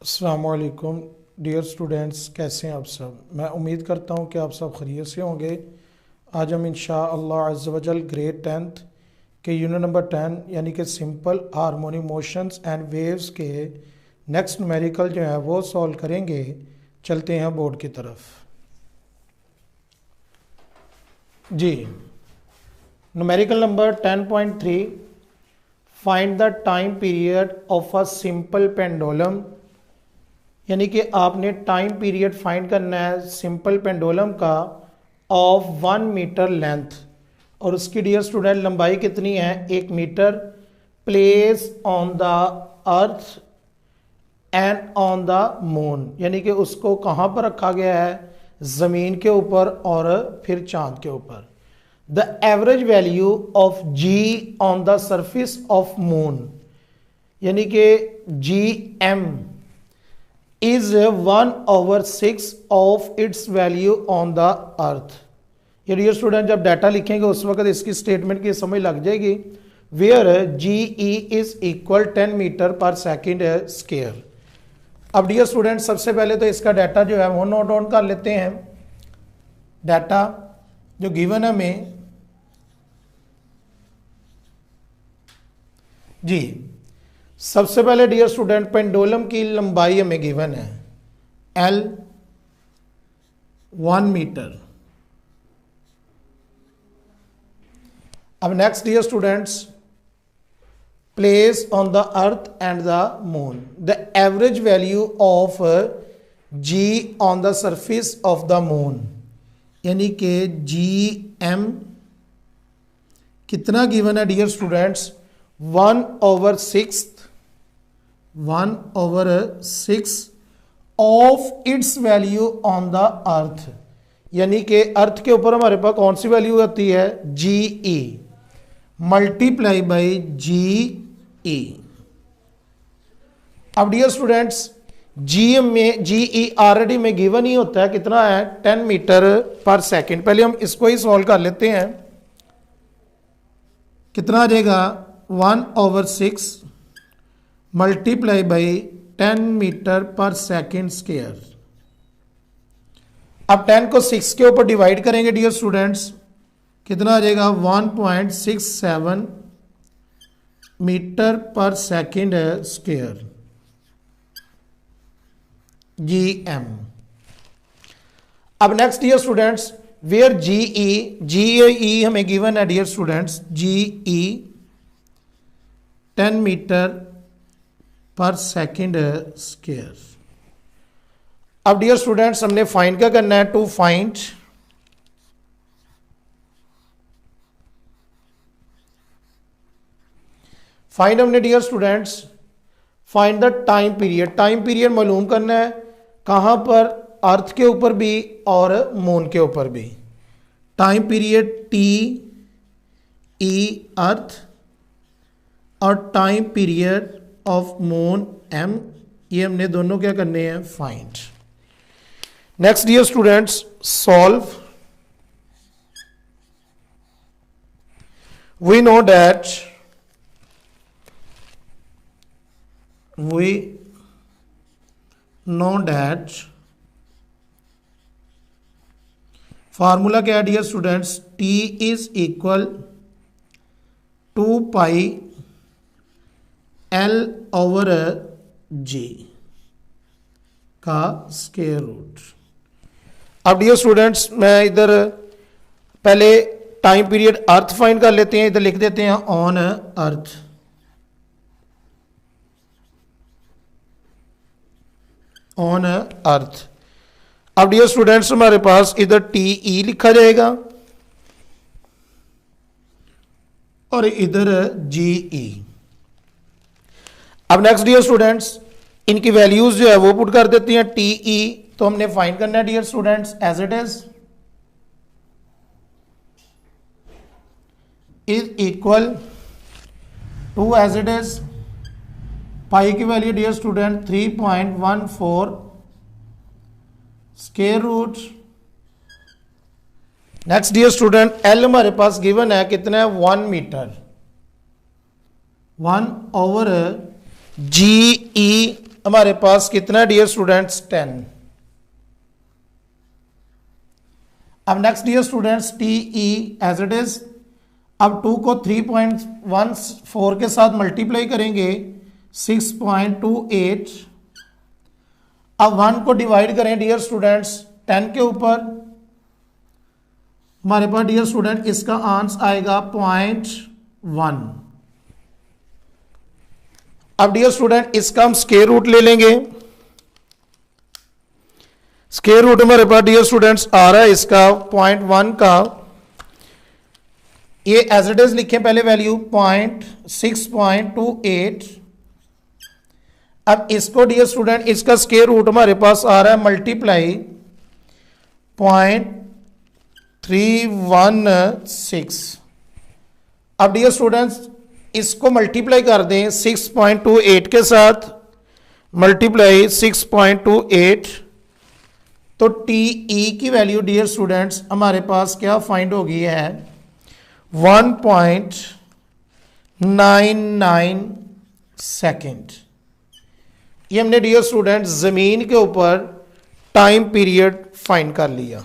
अस्सलामुअलैकुम dear students, कैसे हैं आप सब। मैं उम्मीद करता हूं कि आप सब खैरियत से होंगे। आज हम इंशाअल्लाह अज़्ज़ व जल ग्रेड 10th के यूनिट नंबर 10 यानी कि simple harmonic motions and waves के नेक्स्ट न्यूमेरिकल जो है वो सॉल्व करेंगे। चलते हैं बोर्ड की तरफ। जी, numerical number 10.3, find the time period of a simple pendulum. यानी कि आपने टाइम पीरियड फाइंड करना है सिंपल पेंडुलम का ऑफ 1 मीटर लेंथ, और उसकी डियर स्टूडेंट लंबाई कितनी है, 1 metre. Place on the earth and on the moon, यानी कि उसको कहाँ पर रखा गया है, ज़मीन के ऊपर और फिर चांद के ऊपर। The average value of g on the surface of moon, यानी कि g m is 1/6 of its value on the earth. ये डियर स्टूडेंट जब डाटा लिखेंगे उस वक्त इसकी स्टेटमेंट की समझ लग जाएगी। Where g e is equal 10 metre पर सेकेंड स्क्वायर। अब डियर स्टूडेंट सबसे पहले तो इसका डाटा जो है वो नोट डाउन कर लेते हैं। डाटा जो गिवन है हमें जी, सबसे पहले डियर स्टूडेंट पेंडुलम की लंबाई हमें गिवन है L 1 मीटर। अब next dear students, place on the earth and the moon, the average value of G on the surface of the moon, यानी कि GM कितना गिवन है dear students, 1/6 of its value on the earth, यानी कि अर्थ के ऊपर हमारे पास कौन सी वैल्यू आती है, जी ई मल्टीप्लाई बाई जी ई। अब डियर स्टूडेंट्स जी में जी ई ऑलरेडी में गिवन ही होता है, कितना है 10 मीटर पर सेकेंड। पहले हम इसको ही सॉल्व कर लेते हैं। कितना आ जाएगा, 1/6 मल्टीप्लाई बाई 10 मीटर पर सेकेंड स्क्वायर। अब 10 को 6 के ऊपर डिवाइड करेंगे डियर स्टूडेंट्स, कितना आ जाएगा 1.67 मीटर पर सेकेंड स्क्वायर जी एम। अब next dear students, where g e हमें गिवन है dear students, g e 10 metre पर सेकेंड स्क्वायर। अब डियर स्टूडेंट्स हमने फाइंड क्या करना है, टू फाइंड हमने dear students find the time period. Time period मालूम करना है कहां पर, अर्थ के ऊपर भी और मून के ऊपर भी। Time period t e earth और time period of moon m, ये हमने दोनों क्या करने हैं, find. Next dear students, solve. We know that formula क्या है dear students, t is equal 2 pi L over G का स्क्वायर रूट। अब डियर स्टूडेंट्स मैं इधर पहले टाइम पीरियड अर्थ फाइंड कर लेते हैं, इधर लिख देते हैं ऑन अर्थ। On earth. अब डियर स्टूडेंट्स हमारे पास इधर टी ई लिखा जाएगा और इधर जी ई। अब नेक्स्ट डियर स्टूडेंट्स इनकी वैल्यूज जो है वो पुट कर देती हैं। टी ई तो हमने फाइंड करना है dear students as it is equal to as it is pi की value dear student 3.14 square root. Next dear student L हमारे पास गिवन है, कितना है 1 मीटर, 1/जी ई हमारे पास कितना डियर स्टूडेंट्स 10। अब next dear students t e as it is. अब 2 को 3.14 के साथ मल्टीप्लाई करेंगे 6.28। अब 1 को डिवाइड करें डियर स्टूडेंट्स 10 के ऊपर, हमारे पास डियर स्टूडेंट इसका आंसर आएगा 0.1। अब डियर स्टूडेंट इसका हम स्क्वायर रूट ले लेंगे। स्क्वायर रूट हमारे पास डियर स्टूडेंट्स आ रहा है इसका 0.1 का, ये एज इट इज लिखें पहले वैल्यू 0.6.28। अब इसको डियर स्टूडेंट इसका स्क्वायर रूट हमारे पास आ रहा है मल्टीप्लाई 0.316। अब डियर स्टूडेंट्स इसको मल्टीप्लाई कर दें 6.28 के साथ, मल्टीप्लाई 6.28, तो टी ई की वैल्यू डियर स्टूडेंट्स हमारे पास क्या फाइंड हो गई है 1.99 सेकेंड। ये हमने डियर स्टूडेंट्स जमीन के ऊपर टाइम पीरियड फाइंड कर लिया।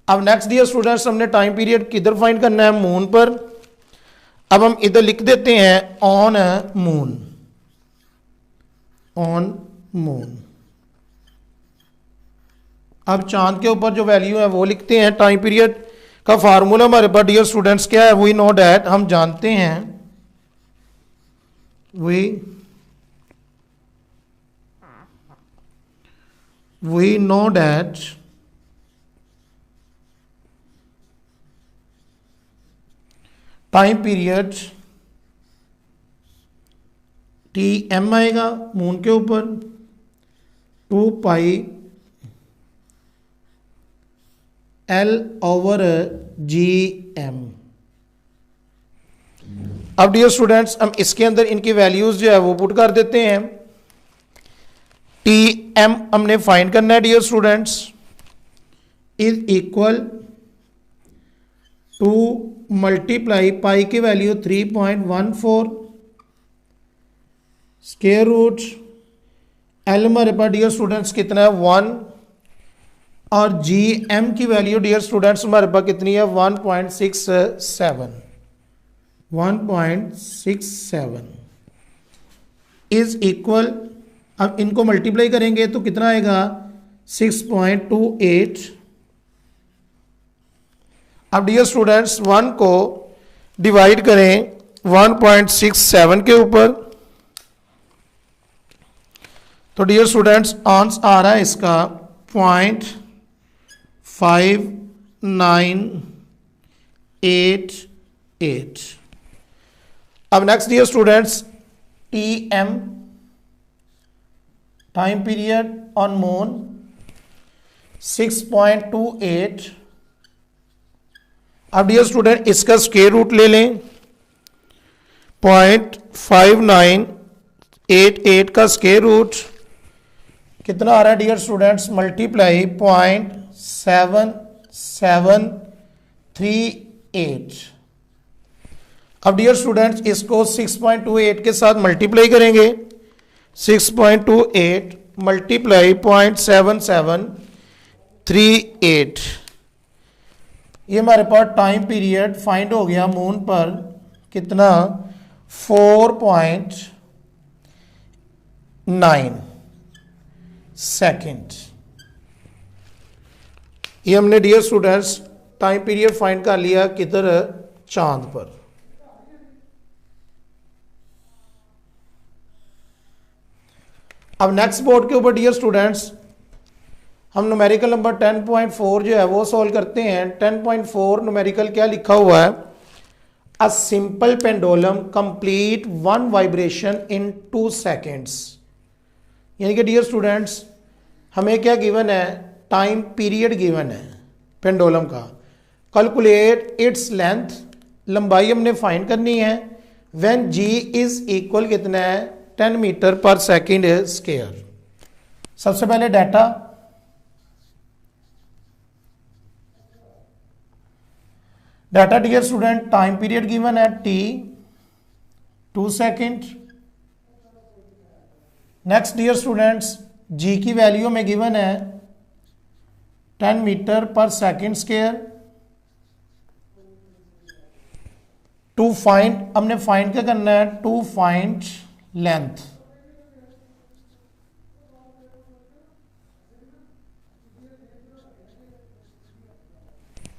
अब नेक्स्ट डियर स्टूडेंट्स हमने टाइम पीरियड किधर फाइंड करना है, मून पर। अब हम इधर लिख देते हैं ऑन मून, ऑन मून। अब चांद के ऊपर जो वैल्यू है वो लिखते हैं। टाइम पीरियड का फार्मूला हमारे पास डियर स्टूडेंट्स क्या है, वी नो डैट, हम जानते हैं, we know that time period t m आएगा मून के ऊपर 2 pi L over g m. अब डियर स्टूडेंट्स हम इसके अंदर इनकी वैल्यूज जो है वो पुट कर देते हैं। टी एम हमने फाइंड करना है dear students, is equal to multiply pi की वैल्यू 3.14 स्क्वायर रूट एल हमारे पास डियर स्टूडेंट्स कितना है 1, और जी एम की वैल्यू डियर स्टूडेंट्स हमारे पास कितनी है 1.67 इज इक्वल। अब इनको मल्टीप्लाई करेंगे तो कितना आएगा 6.28। अब डियर स्टूडेंट्स 1 को डिवाइड करें 1.67 के ऊपर, तो डियर स्टूडेंट्स आंसर आ रहा है इसका 0.5988। अब next dear students t m time period on moon 6.28। अब डियर स्टूडेंट इसका स्क्वायर रूट ले लें, 0.5988 का स्क्वायर रूट कितना आ रहा है डियर स्टूडेंट्स, मल्टीप्लाई 0.7738। अब डियर स्टूडेंट्स इसको 6.28 के साथ मल्टीप्लाई करेंगे, 6.28 मल्टीप्लाई 0.7738, ये हमारे पास टाइम पीरियड फाइंड हो गया मून पर कितना 4.9 सेकेंड। ये हमने dear students time period find कर लिया किधर, चांद पर। अब नेक्स्ट बोर्ड के ऊपर डियर स्टूडेंट्स हम न्यूमेरिकल नंबर 10.4 जो है वो सॉल्व करते हैं। 10.4 न्यूमेरिकल क्या लिखा हुआ है, अ simple pendulum complete 1 vibration in 2 seconds. यानी कि डियर स्टूडेंट्स हमें क्या गिवन है, टाइम पीरियड गिवन है पेंडुलम का। कैलकुलेट इट्स लेंथ, लंबाई हमने फाइंड करनी है, व्हेन जी इज इक्वल कितना है 10 मीटर पर सेकेंड स्क्वायर। सबसे पहले data dear student time period given है T, 2 second. Next dear students, G की वैल्यू में गिवन है 10 मीटर पर सेकेंड स्क्वायर। टू फाइंड, हमने फाइंड क्या करना है, to find length.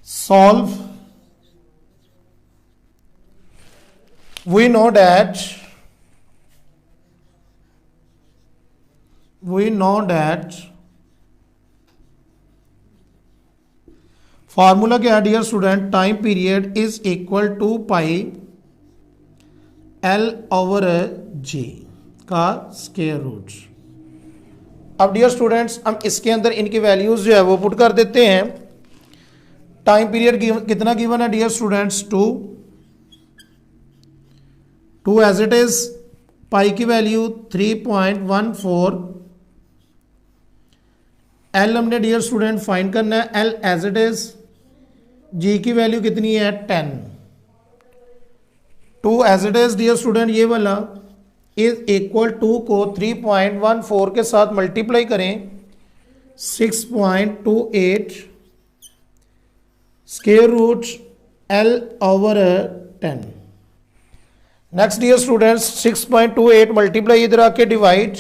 Solve, we know that formula क्या है dear student, time period is equal to pi L over G का स्क्वायर रूट। अब डियर स्टूडेंट्स हम इसके अंदर इनकी वैल्यूज जो है वो पुट कर देते हैं। टाइम पीरियड कितना गिवन है dear students, two as it is, pi की वैल्यू 3.14, एल हमने डियर स्टूडेंट फाइंड करना है, L as it is, G की वैल्यू कितनी है 10, two as it is dear student ये वाला इज इक्वल टू को 3.14 के साथ मल्टीप्लाई करें 6.28 square root L over 10। Next dear students 6.28 multiply इधर आके divide,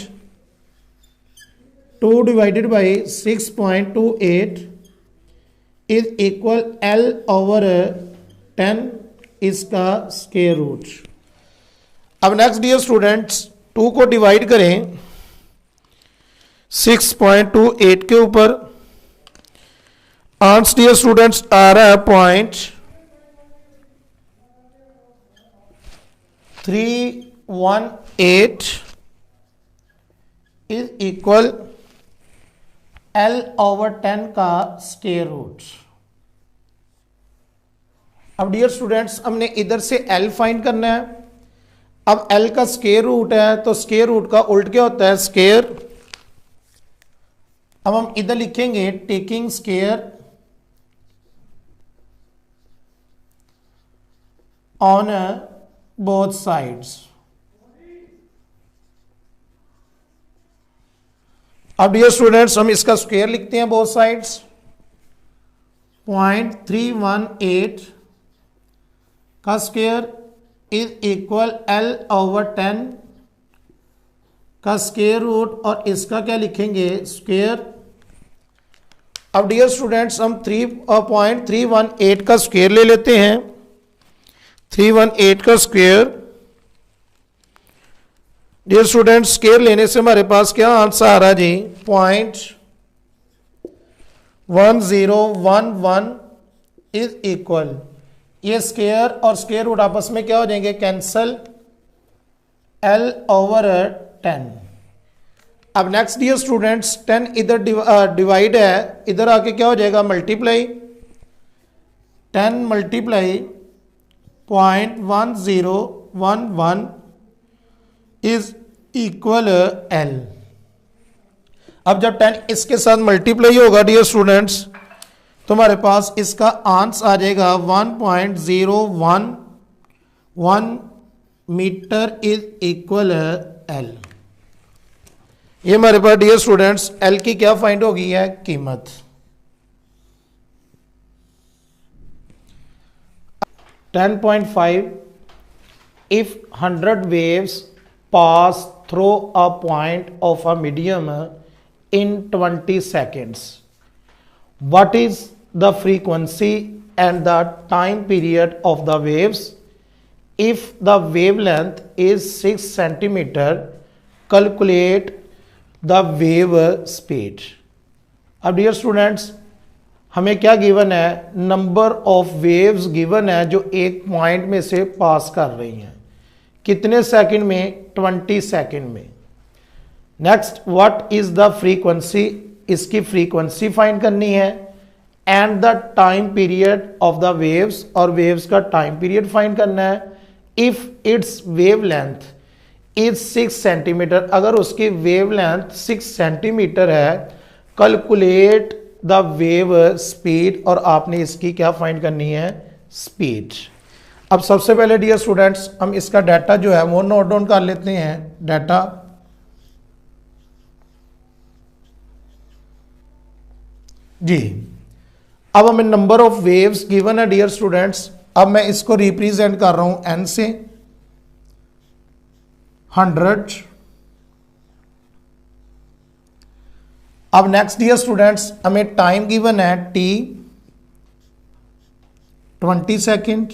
2 divided by 6.28 is equal L over 10 इसका स्क्वायर रूट। अब नेक्स्ट डियर स्टूडेंट्स 2 को डिवाइड करें 6.28 के ऊपर, आंसर डियर स्टूडेंट्स आ रहा है 0.318 इज इक्वल एल ओवर 10 का स्क्वायर रूट। अब डियर स्टूडेंट्स हमने इधर से एल फाइंड करना है। अब एल का स्क्वायर रूट है तो स्क्वायर रूट का उल्ट क्या होता है, स्क्वायर। अब हम इधर लिखेंगे taking square on both sides. अब डियर स्टूडेंट्स हम इसका स्क्वायर लिखते हैं बोथ साइड्स, 0.318 का square is equal L over 10 का स्क्वायर रूट, और इसका क्या लिखेंगे, स्क्वायर। अब डियर स्टूडेंट्स हम 3.318 का स्क्वायर ले लेते हैं, 318 का स्क्वायर। डियर स्टूडेंट्स स्क्वायर लेने से हमारे पास क्या आंसर आ रहा है जी, 0.1011 इज इक्वल, ये स्क्वायर और स्क्वायर रूट आपस में क्या हो जाएंगे, कैंसल, एल ओवर 10। अब नेक्स्ट डियर स्टूडेंट्स 10 इधर डिवाइड है, इधर आके क्या हो जाएगा, multiply, 10 multiply 0.1011 is equal L. अब जब 10 इसके साथ मल्टीप्लाई होगा डियर स्टूडेंट्स तो हमारे पास इसका आंसर आ जाएगा 1.011 मीटर इज इक्वल एल। ये हमारे पास डियर स्टूडेंट्स एल की क्या फाइंड होगी है, कीमत। 10.5 if 100 waves pass through a point of a medium in 20 seconds, what is the frequency and the time period of the waves? If the wavelength is 6 centimeter, calculate the wave speed. अब dear students हमें क्या given है, number of waves given है जो एक point में से पास कर रही हैं, कितने सेकंड में, 20 सेकंड में। Next what is the frequency, इसकी फ्रीक्वेंसी फाइंड करनी है, and the time period of the waves, और वेव्स का टाइम पीरियड फाइंड करना है। If it's wavelength is 6 centimetre, अगर उसकी वेवलेंथ 6 सेंटीमीटर है, कैलकुलेट द वेव स्पीड, और आपने इसकी क्या फाइंड करनी है, स्पीड। अब सबसे पहले डियर स्टूडेंट्स हम इसका डाटा जो है वो नोट डाउन कर लेते हैं। डाटा जी, अब हमें नंबर ऑफ वेव्स गिवन है डियर स्टूडेंट्स। अब मैं इसको रिप्रेजेंट कर रहा हूं एन से 100। अब नेक्स्ट डियर स्टूडेंट्स हमें टाइम गिवन है t 20 second.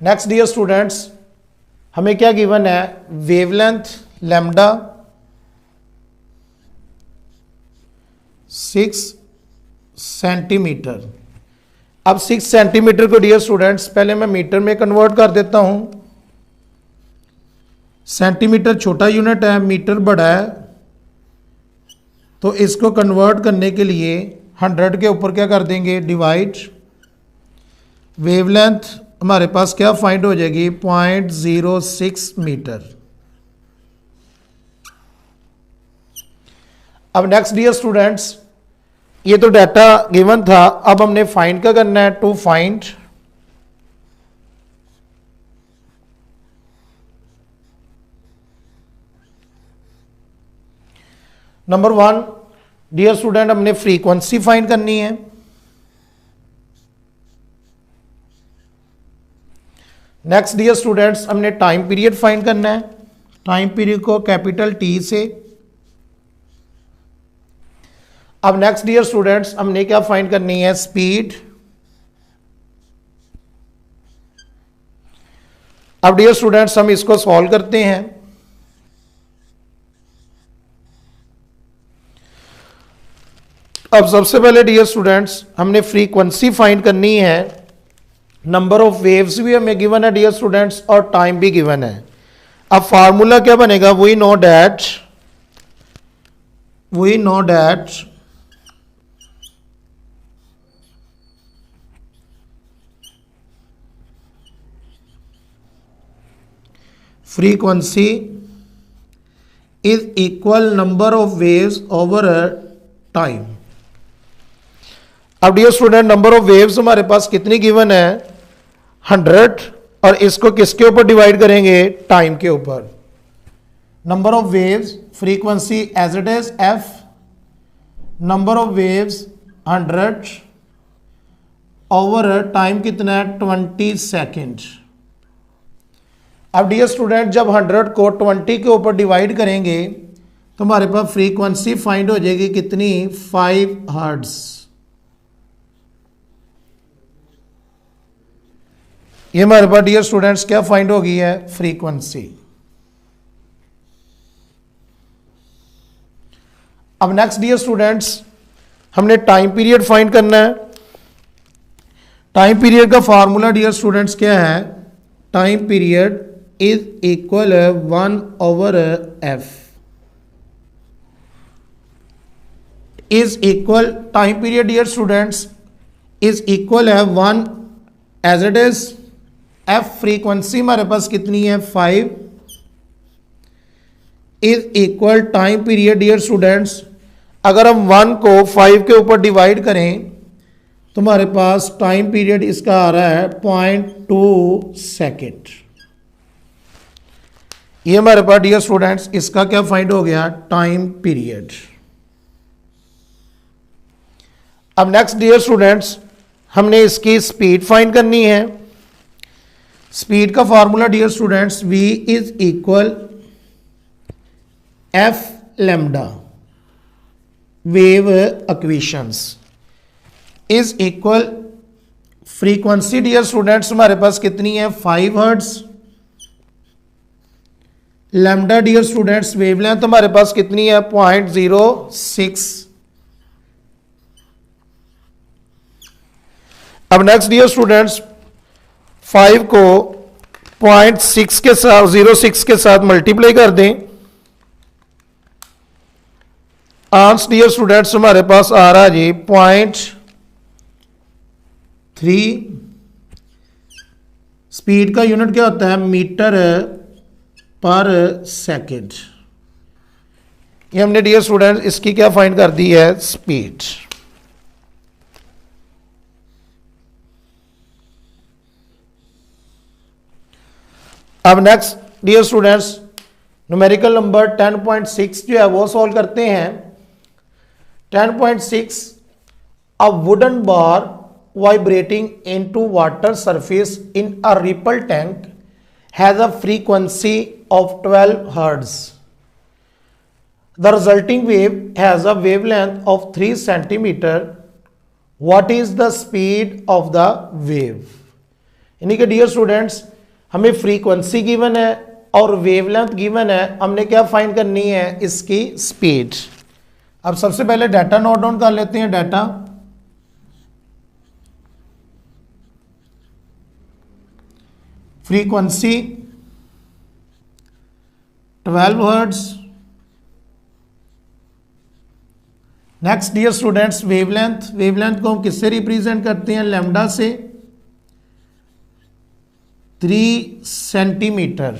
Next dear students हमें क्या गिवन है, वेवलेंथ लैम्डा 6 सेंटीमीटर। अब 6 सेंटीमीटर को डियर स्टूडेंट्स पहले मैं मीटर में कन्वर्ट कर देता हूं। सेंटीमीटर छोटा यूनिट है, मीटर बड़ा है, तो इसको कन्वर्ट करने के लिए 100 के ऊपर क्या कर देंगे, डिवाइड। वेवलेंथ हमारे पास क्या फाइंड हो जाएगी, 0.06 मीटर। अब नेक्स्ट डियर स्टूडेंट्स ये तो डाटा गिवन था, अब हमने फाइंड क्या करना है, to find number 1 dear student हमने फ्रीक्वेंसी फाइंड करनी है। नेक्स्ट डियर स्टूडेंट्स हमने टाइम पीरियड फाइंड करना है। टाइम पीरियड को कैपिटल टी से। अब नेक्स्ट डियर स्टूडेंट्स हमने क्या फाइंड करनी है, स्पीड। अब डियर स्टूडेंट्स हम इसको सॉल्व करते हैं। अब सबसे पहले डियर स्टूडेंट्स हमने फ्रीक्वेंसी फाइंड करनी है। नंबर ऑफ वेव्स भी हमें गिवन है डियर स्टूडेंट्स और टाइम भी गिवन है। अब फार्मूला क्या बनेगा, we know that frequency is equal number of waves over time. अब dear student number of waves हमारे पास कितनी गिवन है, 100, और इसको किसके ऊपर डिवाइड करेंगे, टाइम के ऊपर। Number of waves frequency as it is f, number of waves 100 over time कितना है, 20 सेकेंड। अब डियर स्टूडेंट जब 100 को 20 के ऊपर डिवाइड करेंगे तो हमारे पास फ्रीक्वेंसी फाइंड हो जाएगी कितनी, 5 हर्ट्ज। ये हमारे पास डियर स्टूडेंट्स क्या फाइंड हो गई है, फ्रीक्वेंसी। अब नेक्स्ट डियर स्टूडेंट्स हमने टाइम पीरियड फाइंड करना है। टाइम पीरियड का फॉर्मूला डियर स्टूडेंट्स क्या है, time period is equal 1/f is equal, time period dear students is equal है 1 as it is f. Frequency हमारे पास कितनी है, 5 is equal time period dear students. अगर हम 1 को 5 के ऊपर डिवाइड करें तो हमारे पास टाइम पीरियड इसका आ रहा है 0.2 सेकेंड। ये हमारे पास डियर स्टूडेंट्स इसका क्या फाइंड हो गया, टाइम पीरियड। अब नेक्स्ट डियर स्टूडेंट्स हमने इसकी स्पीड फाइंड करनी है। स्पीड का formula dear students v is equal f lambda wave equations is equal, frequency dear students हमारे पास कितनी है, 5 hertz. Lambda dear students wavelength हमारे पास कितनी है, 0.06। अब नेक्स्ट डियर स्टूडेंट्स 5 को 0.6 के साथ 0.6 के साथ मल्टीप्लाई कर दें। आंसर डियर स्टूडेंट्स हमारे पास आ रहा है जी 0.3। स्पीड का यूनिट क्या होता है, मीटर पर सेकेंड। ये हमने डियर स्टूडेंट्स इसकी क्या फाइंड कर दी है, स्पीड। अब next dear students numerical number 10.6 जो है वो सॉल्व करते हैं। 10.6 a wooden bar vibrating into water surface in a ripple tank has a frequency of 12 hertz. The resulting wave has a wavelength of 3 centimeter. What is the speed of the wave? यानी कि dear students हमें frequency given है और wavelength given है, हमने क्या find करनी है, इसकी स्पीड। अब सबसे पहले डाटा नोट डाउन कर लेते हैं। Data frequency 12 hertz. Next dear students wavelength, wavelength को हम किससे रिप्रेजेंट करते हैं, लैम्डा से, 3 सेंटीमीटर।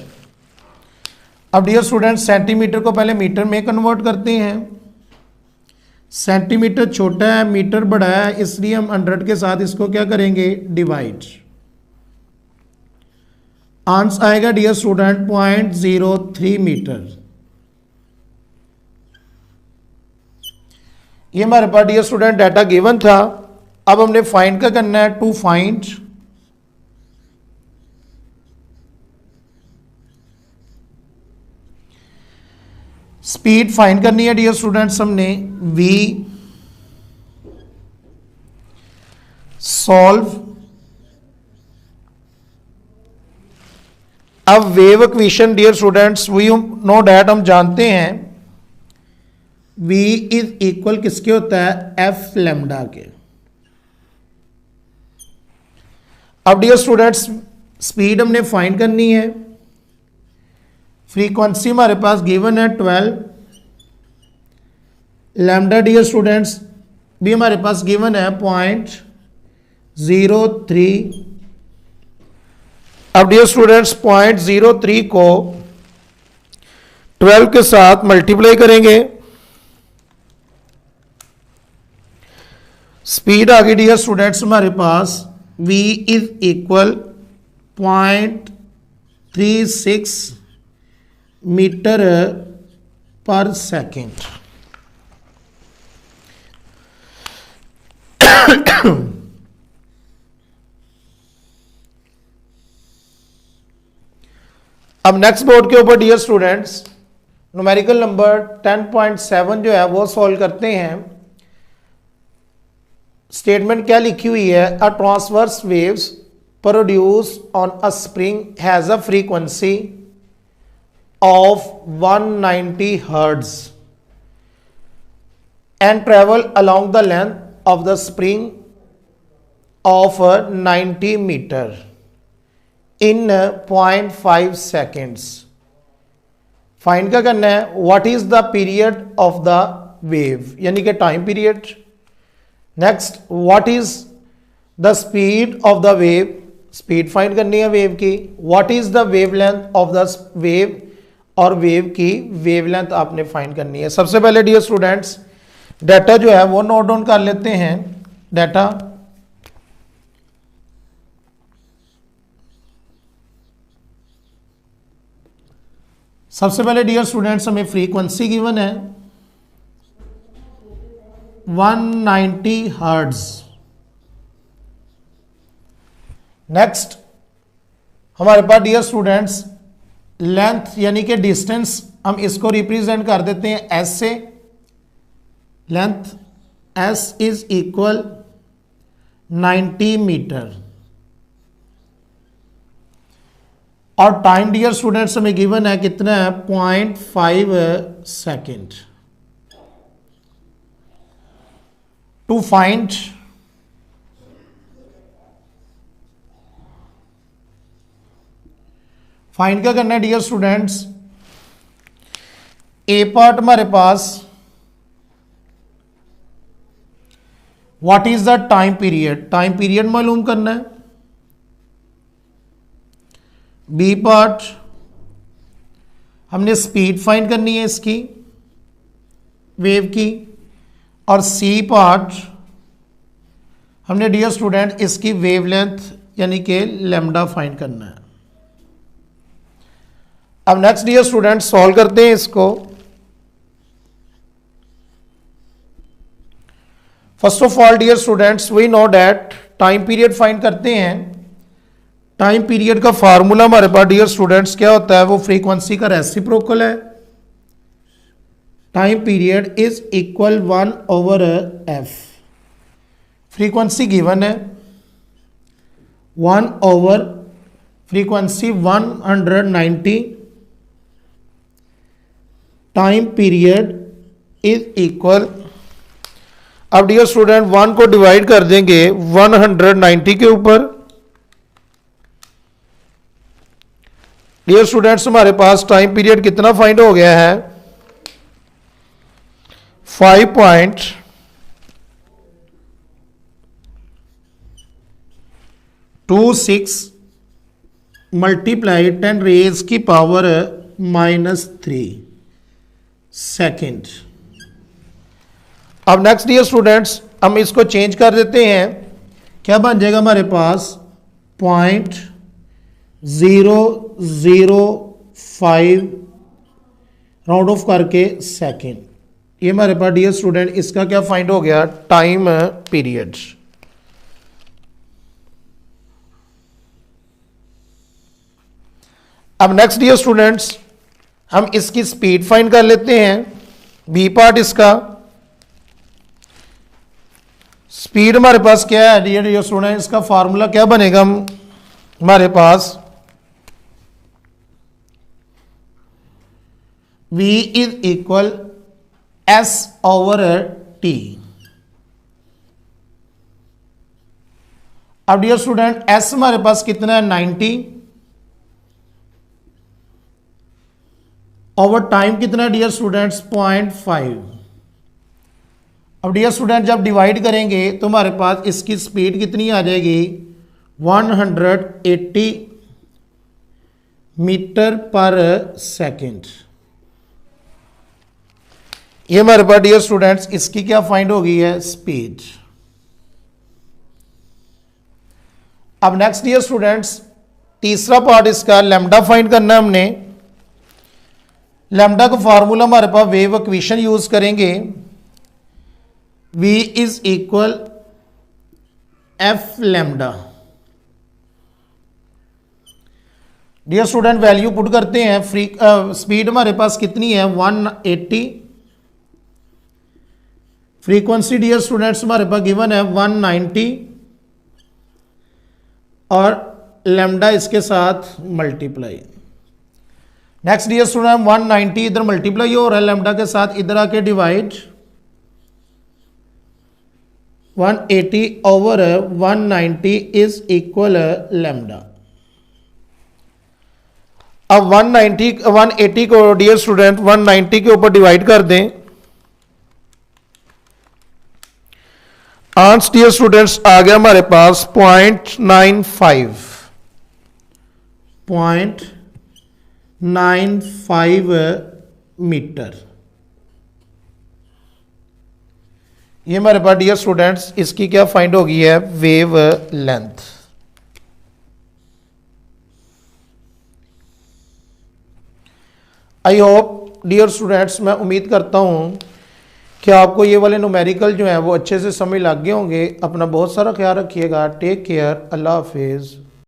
अब डियर स्टूडेंट्स सेंटीमीटर को पहले मीटर में कन्वर्ट करते हैं। सेंटीमीटर छोटा है, मीटर बड़ा है, इसलिए हम 100 के साथ इसको क्या करेंगे, डिवाइड। आंसर आएगा डियर स्टूडेंट 0.03 मीटर। ये हमारे पास डियर स्टूडेंट डाटा गिवन था। अब हमने फाइंड क्या करना है, टू फाइंड स्पीड फाइंड करनी है डियर स्टूडेंट्स हमने। v solve. अब wave equation dear students we know that हम जानते हैं v इज इक्वल किसके होता है, f लैम्डा के। अब डियर स्टूडेंट्स स्पीड हमने फाइंड करनी है। फ्रीक्वेंसी हमारे पास गिवन है 12, लैम्डा डियर स्टूडेंट्स भी हमारे पास गिवन है 0.03। अब डियर स्टूडेंट्स 0.03 को 12 के साथ मल्टीप्लाई करेंगे, स्पीड आ गई डियर स्टूडेंट्स हमारे पास v इज इक्वल 0.36 मीटर पर सेकेंड। अब नेक्स्ट बोर्ड के ऊपर डियर स्टूडेंट्स न्यूमेरिकल नंबर 10.7 जो है वो सॉल्व करते हैं। स्टेटमेंट क्या लिखी हुई है, a transverse waves produce on a spring has a frequency of 190 hertz and travel along the length of the spring of 90 meter in 0.5 seconds. Find क्या करना है, what is the period of the wave यानी कि time period. Next what is the speed of the wave, speed find करनी है wave की। what is the wavelength of the wave और wave की वेवलेंथ आपने फाइंड करनी है। सबसे पहले डियर स्टूडेंट्स डाटा जो है वो नोट डाउन कर लेते हैं। डाटा सबसे पहले डियर स्टूडेंट्स हमें फ्रीक्वेंसी गिवन है 190 हर्ट्ज। नेक्स्ट हमारे पास डियर स्टूडेंट्स लेंथ यानी कि डिस्टेंस हम इसको रिप्रेजेंट कर देते हैं s से। Length s is equal 90 metre और टाइम डियर स्टूडेंट्स हमें गिवन है कितना है, 0.5 सेकेंड। टू फाइंड फाइंड क्या करना है डियर स्टूडेंट्स, ए पार्ट हमारे पास what is the time period, time period मालूम करना है। बी पार्ट हमने स्पीड फाइंड करनी है इसकी वेव की, और सी पार्ट हमने डियर स्टूडेंट इसकी वेवलेंथ यानी कि लैम्डा फाइंड करना है। अब नेक्स्ट डियर स्टूडेंट सॉल्व करते हैं इसको। First of all dear students we know that time period find करते हैं। टाइम पीरियड का फार्मूला हमारे पास डियर स्टूडेंट्स क्या होता है, वो फ्रीक्वेंसी का रेसिप्रोकल है। Time period is equal 1/f। Frequency given है 1/, frequency 190, time period is equal, अब डियर स्टूडेंट 1 को डिवाइड कर देंगे 190 के ऊपर। डियर स्टूडेंट्स हमारे पास टाइम पीरियड कितना फाइंड हो गया है, 5.26 मल्टीप्लाई 10 रेज की पावर -3 सेकेंड। अब नेक्स्ट डियर स्टूडेंट्स हम इसको चेंज कर देते हैं, क्या बन जाएगा हमारे पास 0.005 राउंड ऑफ करके सेकेंड। ये हमारे पास डियर स्टूडेंट इसका क्या फाइंड हो गया, टाइम पीरियड। अब नेक्स्ट डियर स्टूडेंट्स हम इसकी स्पीड फाइंड कर लेते हैं। बी पार्ट इसका स्पीड हमारे पास क्या है डियर स्टूडेंट, इसका फार्मूला क्या बनेगा हमारे पास, v इज इक्वल s/t। अब डियर स्टूडेंट s हमारे पास कितना है 90, ओवर टाइम कितना है डियर स्टूडेंट्स 0.5। अब डियर स्टूडेंट जब डिवाइड करेंगे तो हमारे पास इसकी स्पीड कितनी आ जाएगी 180 मीटर पर सेकेंड। ये हमारे पास डियर स्टूडेंट्स इसकी क्या फाइंड हो गई है, स्पीड। अब नेक्स्ट डियर स्टूडेंट्स तीसरा पार्ट इसका लैम्डा फाइंड करना है हमने। लैम्डा का फार्मूला हमारे पास वेव इक्वेशन यूज करेंगे, v is equal f lambda. Dear student value put करते हैं, स्पीड हमारे पास कितनी है 180, फ्रीक्वेंसी डियर स्टूडेंट्स हमारे पास गिवन है 190 और लैम्डा इसके साथ मल्टीप्लाई। नेक्स्ट डियर स्टूडेंट 190 इधर मल्टीप्लाई हो रहा है लैम्डा के साथ, इधर आके divide 180 over 190 is equal lambda. अब 180 को डियर स्टूडेंट 190 के ऊपर डिवाइड कर दें, आंसर डियर स्टूडेंट्स आ गया हमारे पास 0.95 मीटर। ये हमारे पास डियर स्टूडेंट्स इसकी क्या फाइंड होगी है, wave length. I hope dear students मैं उम्मीद करता हूं कि आपको ये वाले न्यूमेरिकल जो है वो अच्छे से समझ लग गए होंगे। अपना बहुत सारा ख्याल रखिएगा। टेक केयर, अल्लाह हाफिज़।